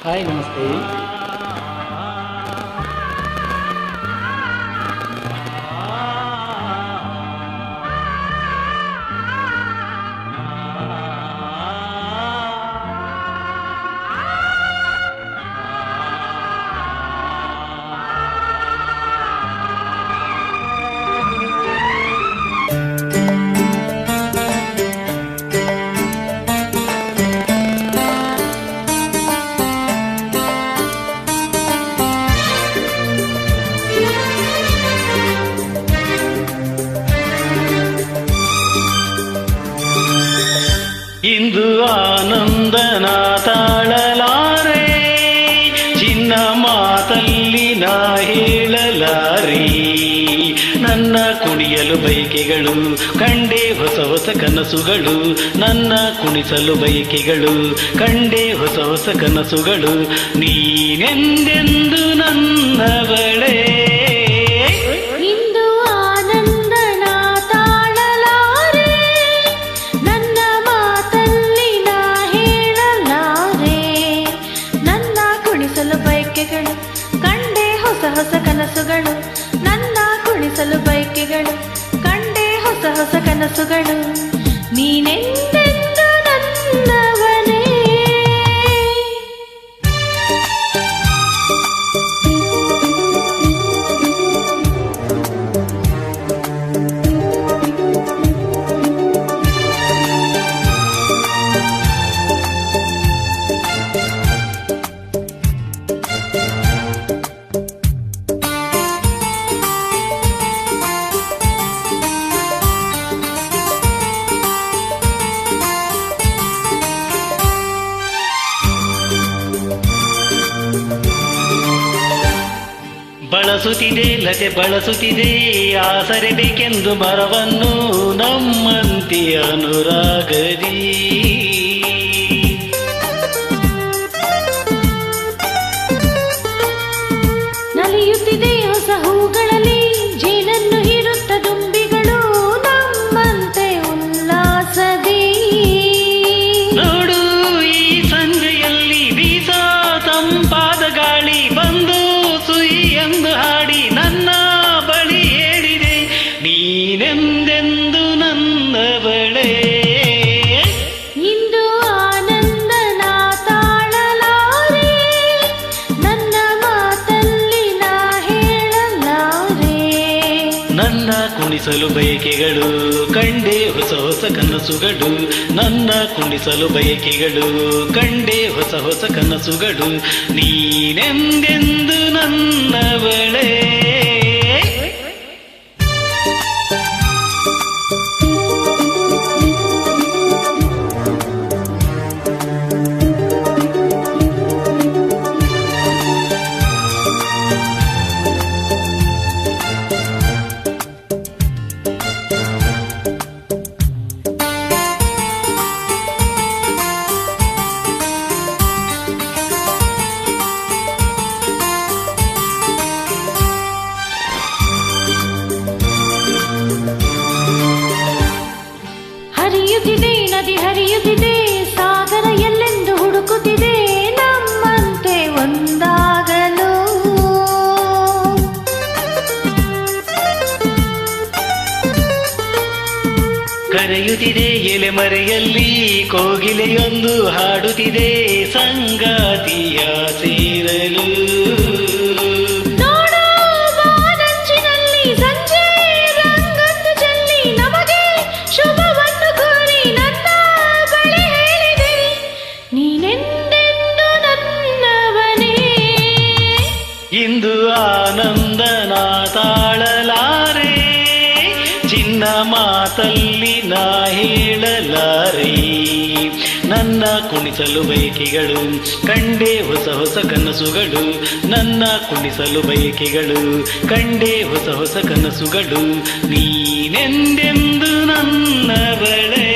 Hi ನಮಸ್ತೆ. ಇಂದು ಆನಂದನ ತಾಳಲಾರೆ, ಚಿನ್ನ ಮಾತಲ್ಲಿ ನಾ ಹೇಳಲಾರೆ. ನನ್ನ ಕುಣಿಯಲು ಬಯಕೆಗಳು ಕಂಡೆ ಹೊಸ ಹೊಸ ಕನಸುಗಳು, ನನ್ನ ಕುಣಿಸಲು ಬಯಕೆಗಳು ಕಂಡೆ ಹೊಸ ಹೊಸ ಕನಸುಗಳು. ನೀನೆಂದೆಂದು ನನ್ನವಳೇ, ಕಂಡೆ ಹೊಸ ಹೊಸ ಕನಸುಗಳು, ನನ್ನ ಕುಣಿಸಲು ಬಯಕೆಗಳು ಕಂಡೆ ಹೊಸ ಹೊಸ ಕನಸುಗಳು. ನೀನೆಂದೆಂದು ನನ್ನವನೇ. ಬಳಸುತ್ತಿದೆ ಲತೆ ಬಳಸುತ್ತಿದೆ ಆಸರೆ ಬೇಕೆಂದು ಮರವನ್ನು ನಮ್ಮಂತೆ ಅನುರಾಗದಿ. ನಲಿಯುತ್ತಿದೆ ಹೊಸ ಹೂಗಳಲ್ಲಿ ಜೇನನ್ನು ಹೀರುತ್ತ ದುಂಬಿಗಳು ನಮ್ಮಂತೆ ಉಲ್ಲಾಸದಿ. ನೋಡು ಈ ಸಂಜೆಯಲ್ಲಿ ಬೀಸ ತಂಪಾದ ಗಾಳಿ ಬಂದು ಎಂದು ಹಾಡಿ ನನ್ನ ಬಳಿ ಹೇಳಿದೆ, ನೀನೆಂದೆಂದು ನನ್ನವಳೇ. ಇಂದು ಆನಂದನ ತಾಳಲಾರೆ, ನನ್ನ ಮಾತಲ್ಲಿ ನಾ ಹೇಳಲಾರೆ. ನನ್ನ ಕುಣಿಸಲು ಬಯಕೆಗಳು ಕಂಡೆ ಹೊಸ ಹೊಸ ಕನಸುಗಳು, ನನ್ನ ಕುಣಿಸಲು ಬಯಕೆಗಳು ಕಂಡೆ ಹೊಸ ಹೊಸ ಕನಸುಗಳು. ನೀನೆಂದೆಂದು ನನ್ನವಳೇ. ಹರಿಯುತ್ತಿದೆ ನದಿ ಹರಿಯುತ್ತಿದೆ, ಸಾಗರ ಎಲ್ಲೆಂದು ಹುಡುಕುತ್ತಿದೆ ನಮ್ಮಂತೆ ಒಂದಾಗಲು. ಕರೆಯುತ್ತಿದೆ ಎಲೆ ಮರೆಯಲ್ಲಿ ಕೋಗಿಲೆಯೊಂದು ಹಾಡುತ್ತಿದೆ ಸಂಗಾತಿಯ ಸೇರಲು. ಇಂದು ಆನಂದನ ತಾಳಲಾರೆ, ಚಿನ್ನ ಮಾತಲ್ಲಿ ನಾ ಹೇಳಲಾರೆ. ನನ್ನ ಕುಣಿಸಲು ಬಯಕೆಗಳು ಕಂಡೆ ಹೊಸ ಹೊಸ ಕನಸುಗಳು, ನನ್ನ ಕುಣಿಸಲು ಬಯಕೆಗಳು ಕಂಡೆ ಹೊಸ ಹೊಸ ಕನಸುಗಳು. ನೀನೆಂದೆಂದು ನನ್ನವಳೇ.